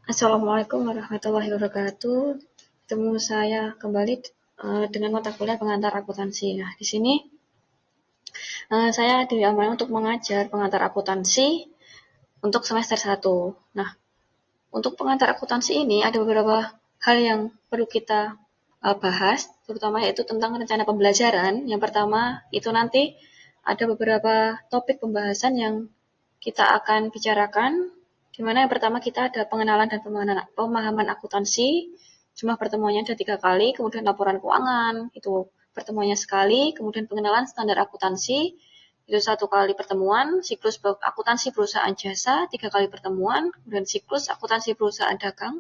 Assalamualaikum warahmatullahi wabarakatuh. Ketemu saya kembali dengan mata kuliah pengantar akuntansi. Nah, di sini saya diamankan untuk mengajar pengantar akuntansi untuk semester 1. Nah, untuk pengantar akuntansi ini ada beberapa hal yang perlu kita bahas, terutama yaitu tentang rencana pembelajaran. Yang pertama, itu nanti ada beberapa topik pembahasan yang kita akan bicarakan, di mana yang pertama kita ada pengenalan dan pemahaman akuntansi. Jumlah pertemuannya ada 3 kali, kemudian laporan keuangan, itu pertemuannya sekali, kemudian pengenalan standar akuntansi, itu 1 kali pertemuan, siklus akuntansi perusahaan jasa, 3 kali pertemuan, kemudian siklus akuntansi perusahaan dagang,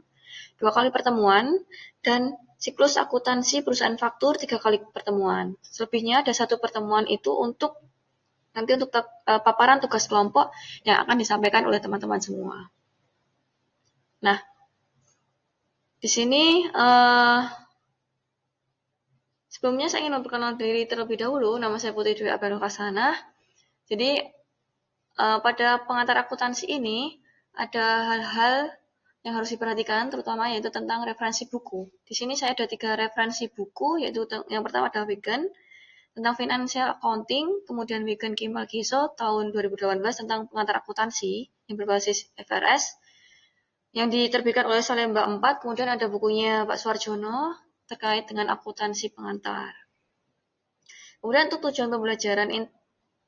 2 kali pertemuan, dan siklus akuntansi perusahaan faktur 3 kali pertemuan. Selebihnya ada 1 pertemuan itu untuk paparan tugas kelompok yang akan disampaikan oleh teman-teman semua. Nah, di sini sebelumnya saya ingin memperkenalkan diri terlebih dahulu. Nama saya Putri Dwi Abanul Hasanah. Jadi pada pengantar akuntansi ini ada hal-hal yang harus diperhatikan, terutama yaitu tentang referensi buku. Di sini saya ada 3 referensi buku, yaitu yang pertama adalah Wigan tentang Financial Accounting, kemudian Wigan Kimball Giso tahun 2018 tentang pengantar akuntansi yang berbasis FRS, yang diterbitkan oleh Salemba 4, kemudian ada bukunya Pak Suarjono terkait dengan akuntansi pengantar. Kemudian untuk tujuan pembelajaran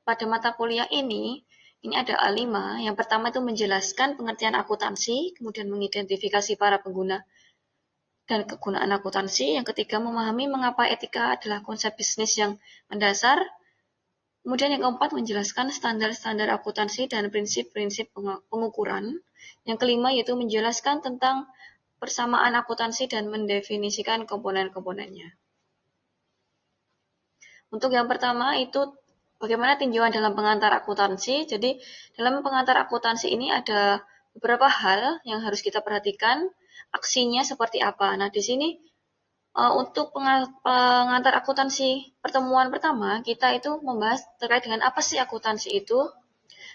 pada mata kuliah ini ada A5. Yang pertama itu menjelaskan pengertian akuntansi, kemudian mengidentifikasi para pengguna dan kegunaan akuntansi. Yang ketiga, memahami mengapa etika adalah konsep bisnis yang mendasar. Kemudian yang keempat, menjelaskan standar-standar akuntansi dan prinsip-prinsip pengukuran. Yang kelima, yaitu menjelaskan tentang persamaan akuntansi dan mendefinisikan komponen-komponennya. Untuk yang pertama itu bagaimana tinjauan dalam pengantar akuntansi. Jadi dalam pengantar akuntansi ini ada beberapa hal yang harus kita perhatikan, aksinya seperti apa. Nah, di sini untuk pengantar akuntansi pertemuan pertama, kita itu membahas terkait dengan apa sih akuntansi itu.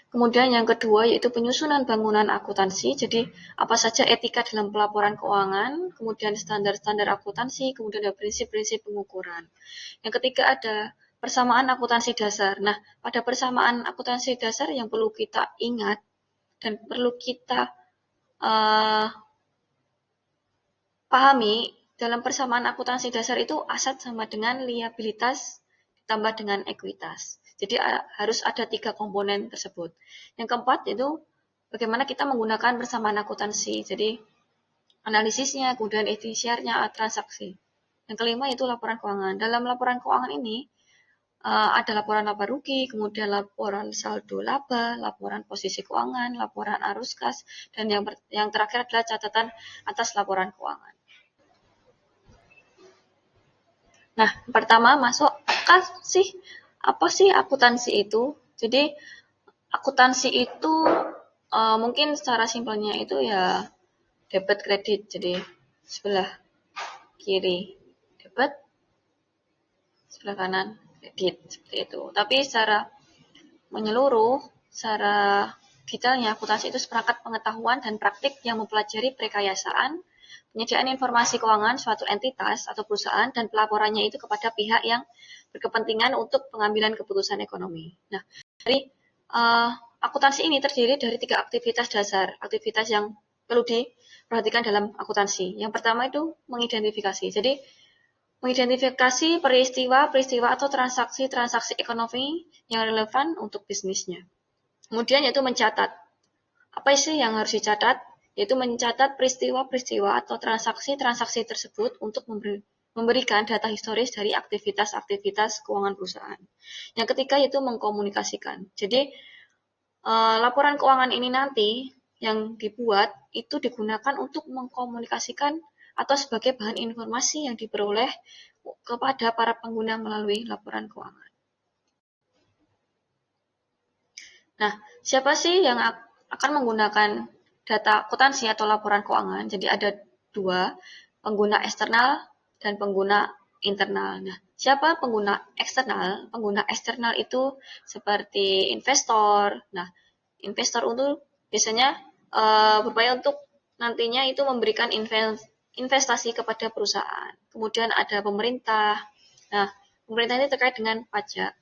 Kemudian yang kedua yaitu penyusunan bangunan akuntansi, jadi apa saja etika dalam pelaporan keuangan, kemudian standar-standar akuntansi, kemudian ada prinsip-prinsip pengukuran. Yang ketiga ada persamaan akuntansi dasar. Nah, pada persamaan akuntansi dasar yang perlu kita ingat dan perlu kita pahami, dalam persamaan akuntansi dasar itu aset sama dengan liabilitas ditambah dengan ekuitas. Jadi harus ada 3 komponen tersebut. Yang keempat itu bagaimana kita menggunakan persamaan akuntansi. Jadi analisisnya, kemudian ikhtiarnya, transaksi. Yang kelima itu laporan keuangan. Dalam laporan keuangan ini ada laporan laba rugi, kemudian laporan saldo laba, laporan posisi keuangan, laporan arus kas, dan yang terakhir adalah catatan atas laporan keuangan. Nah, pertama masuk apa sih akuntansi itu? Jadi akuntansi itu mungkin secara simpelnya itu ya debit kredit. Jadi sebelah kiri debit, sebelah kanan kredit, seperti itu. Tapi secara menyeluruh, secara detailnya akuntansi itu seperangkat pengetahuan dan praktik yang mempelajari perekayasaan, penyediaan informasi keuangan suatu entitas atau perusahaan dan pelaporannya itu kepada pihak yang berkepentingan untuk pengambilan keputusan ekonomi. Nah, dari akuntansi ini terdiri dari 3 aktivitas dasar, aktivitas yang perlu diperhatikan dalam akuntansi. Yang pertama itu mengidentifikasi. Jadi mengidentifikasi peristiwa atau transaksi ekonomi yang relevan untuk bisnisnya. Kemudian yaitu mencatat. Apa sih yang harus dicatat? Yaitu mencatat peristiwa atau transaksi tersebut untuk memberikan data historis dari aktivitas keuangan perusahaan. Yang ketiga yaitu mengkomunikasikan. Jadi laporan keuangan ini nanti yang dibuat itu digunakan untuk mengkomunikasikan atau sebagai bahan informasi yang diperoleh kepada para pengguna melalui laporan keuangan. Nah, siapa sih yang akan menggunakan data akuntansi atau laporan keuangan? Jadi ada 2, pengguna eksternal dan pengguna internal. Nah, siapa pengguna eksternal? Pengguna eksternal itu seperti investor. Nah, investor itu biasanya berupaya untuk nantinya itu memberikan investasi kepada perusahaan. Kemudian ada pemerintah. Nah, pemerintah ini terkait dengan pajak.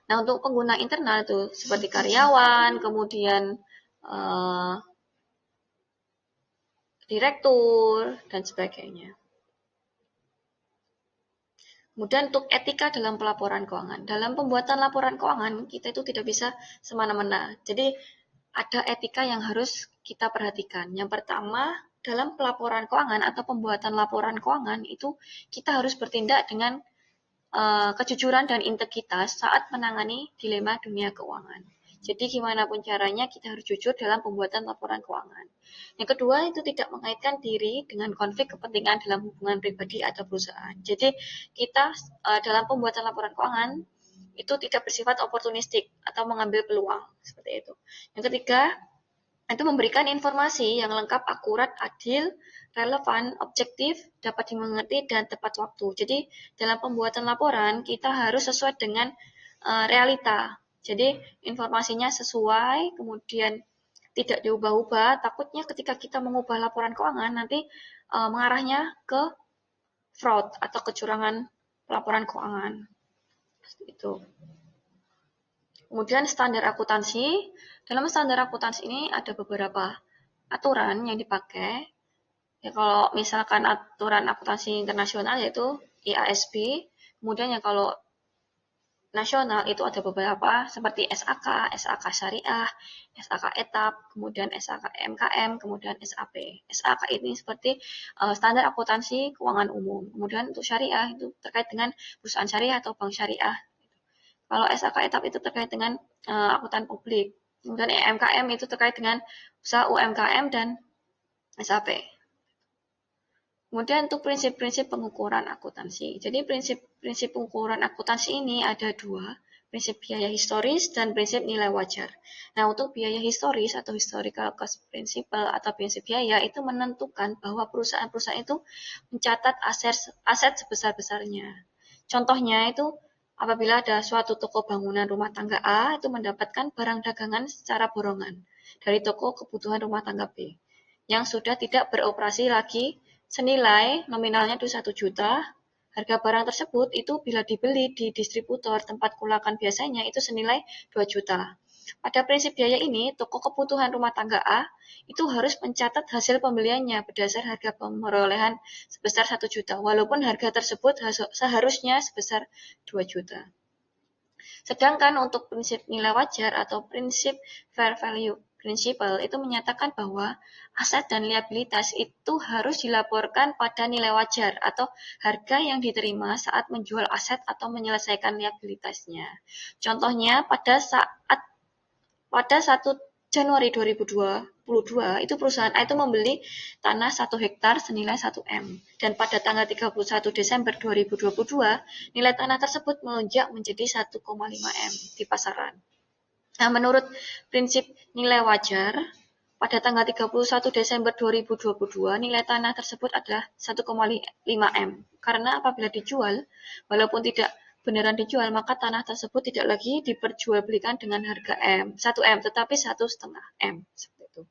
Nah, untuk pengguna internal itu seperti karyawan, kemudian direktur, dan sebagainya. Kemudian untuk etika dalam pelaporan keuangan. Dalam pembuatan laporan keuangan, kita itu tidak bisa semena-mena. Jadi, ada etika yang harus kita perhatikan. Yang pertama, dalam pelaporan keuangan atau pembuatan laporan keuangan, itu kita harus bertindak dengan kejujuran dan integritas saat menangani dilema dunia keuangan. Jadi gimana pun caranya kita harus jujur dalam pembuatan laporan keuangan. Yang kedua itu tidak mengaitkan diri dengan konflik kepentingan dalam hubungan pribadi atau perusahaan. Jadi kita dalam pembuatan laporan keuangan itu tidak bersifat oportunistik atau mengambil peluang seperti itu. Yang ketiga itu memberikan informasi yang lengkap, akurat, adil, relevan, objektif, dapat dimengerti, dan tepat waktu. Jadi dalam pembuatan laporan kita harus sesuai dengan realita. Jadi informasinya sesuai, kemudian tidak diubah-ubah. Takutnya ketika kita mengubah laporan keuangan nanti mengarahnya ke fraud atau kecurangan laporan keuangan. Itu. Kemudian standar akuntansi. Dalam standar akuntansi ini ada beberapa aturan yang dipakai. Ya, kalau misalkan aturan akuntansi internasional yaitu IASB. Kemudian ya kalau nasional itu ada beberapa seperti SAK, SAK Syariah, SAK Etap, kemudian SAK MKM, kemudian SAP. SAK ini seperti standar akuntansi keuangan umum. Kemudian untuk syariah itu terkait dengan perusahaan syariah atau bank syariah. Kalau SAK Etap itu terkait dengan akuntan publik. Kemudian MKM itu terkait dengan usaha UMKM dan SAP. Kemudian untuk prinsip-prinsip pengukuran akuntansi. Jadi prinsip pengukuran akuntansi ini ada dua, prinsip biaya historis dan prinsip nilai wajar. Nah, untuk biaya historis atau historical cost principle atau prinsip biaya itu menentukan bahwa perusahaan-perusahaan itu mencatat aset sebesar-besarnya. Contohnya itu apabila ada suatu toko bangunan rumah tangga A itu mendapatkan barang dagangan secara borongan dari toko kebutuhan rumah tangga B yang sudah tidak beroperasi lagi senilai nominalnya itu 1 juta, harga barang tersebut itu bila dibeli di distributor tempat kulakan biasanya itu senilai 2 juta. Pada prinsip biaya ini, toko kebutuhan rumah tangga A itu harus mencatat hasil pembeliannya berdasar harga perolehan sebesar 1 juta, walaupun harga tersebut seharusnya sebesar 2 juta. Sedangkan untuk prinsip nilai wajar atau prinsip fair value principle itu menyatakan bahwa aset dan liabilitas itu harus dilaporkan pada nilai wajar atau harga yang diterima saat menjual aset atau menyelesaikan liabilitasnya. Contohnya pada 1 Januari 2022 itu perusahaan A itu membeli tanah 1 hektar senilai 1 M dan pada tanggal 31 Desember 2022 nilai tanah tersebut melonjak menjadi 1,5 M di pasaran. Nah, menurut prinsip nilai wajar pada tanggal 31 Desember 2022 nilai tanah tersebut adalah 1,5 M karena apabila dijual walaupun tidak beneran dijual, maka tanah tersebut tidak lagi diperjualbelikan dengan harga 1 M, tetapi 1,5 M. Seperti itu.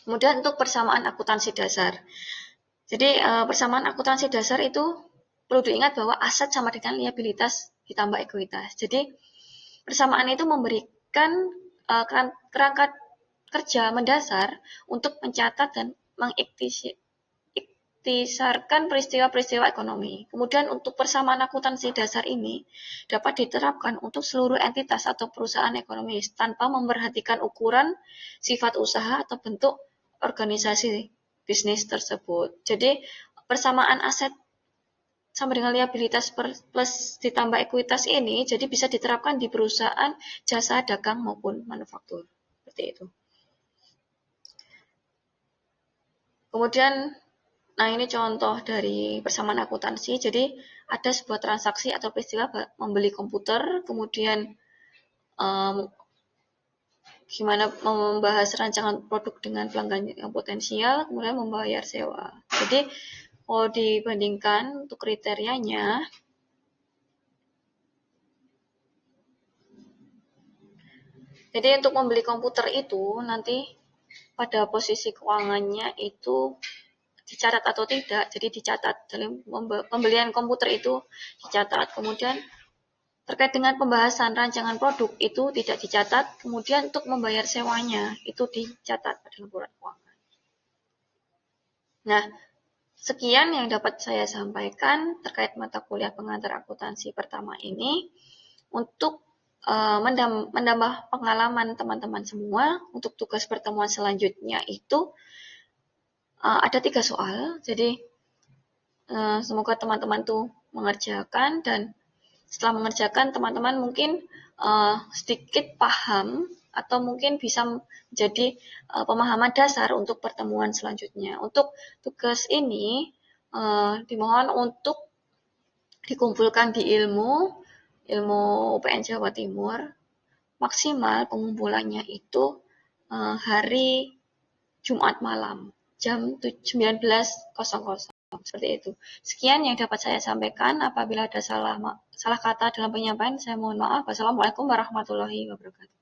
Kemudian untuk persamaan akuntansi dasar. Jadi persamaan akuntansi dasar itu perlu diingat bahwa aset sama dengan liabilitas ditambah ekuitas. Jadi persamaan itu memberikan kerangka kerja mendasar untuk mencatat dan mengiktisarkan peristiwa-peristiwa ekonomi. Kemudian untuk persamaan akuntansi dasar ini dapat diterapkan untuk seluruh entitas atau perusahaan ekonomi tanpa memperhatikan ukuran, sifat usaha, atau bentuk organisasi bisnis tersebut. Jadi persamaan aset sama dengan liabilitas plus ditambah ekuitas ini jadi bisa diterapkan di perusahaan jasa dagang maupun manufaktur. Seperti itu. Kemudian nah, ini contoh dari persamaan akuntansi. Jadi, ada sebuah transaksi atau peristiwa membeli komputer, kemudian gimana membahas rancangan produk dengan pelanggan yang potensial, kemudian membayar sewa. Jadi, kalau dibandingkan untuk kriterianya, jadi untuk membeli komputer itu nanti pada posisi keuangannya itu dicatat atau tidak. Jadi dicatat dalam pembelian komputer itu dicatat. Kemudian terkait dengan pembahasan rancangan produk itu tidak dicatat. Kemudian untuk membayar sewanya itu dicatat pada laporan keuangan. Nah, sekian yang dapat saya sampaikan terkait mata kuliah pengantar akuntansi pertama ini. Untuk menambah pengalaman teman-teman semua, untuk tugas pertemuan selanjutnya itu ada 3 soal. Jadi semoga teman-teman tuh mengerjakan, dan setelah mengerjakan teman-teman mungkin sedikit paham atau mungkin bisa menjadi pemahaman dasar untuk pertemuan selanjutnya. Untuk tugas ini dimohon untuk dikumpulkan di ilmu UPN Jawa Timur. Maksimal pengumpulannya itu hari Jumat malam jam 19.00, seperti itu. Sekian yang dapat saya sampaikan. Apabila ada salah kata dalam penyampaian, saya mohon maaf. Wassalamualaikum warahmatullahi wabarakatuh.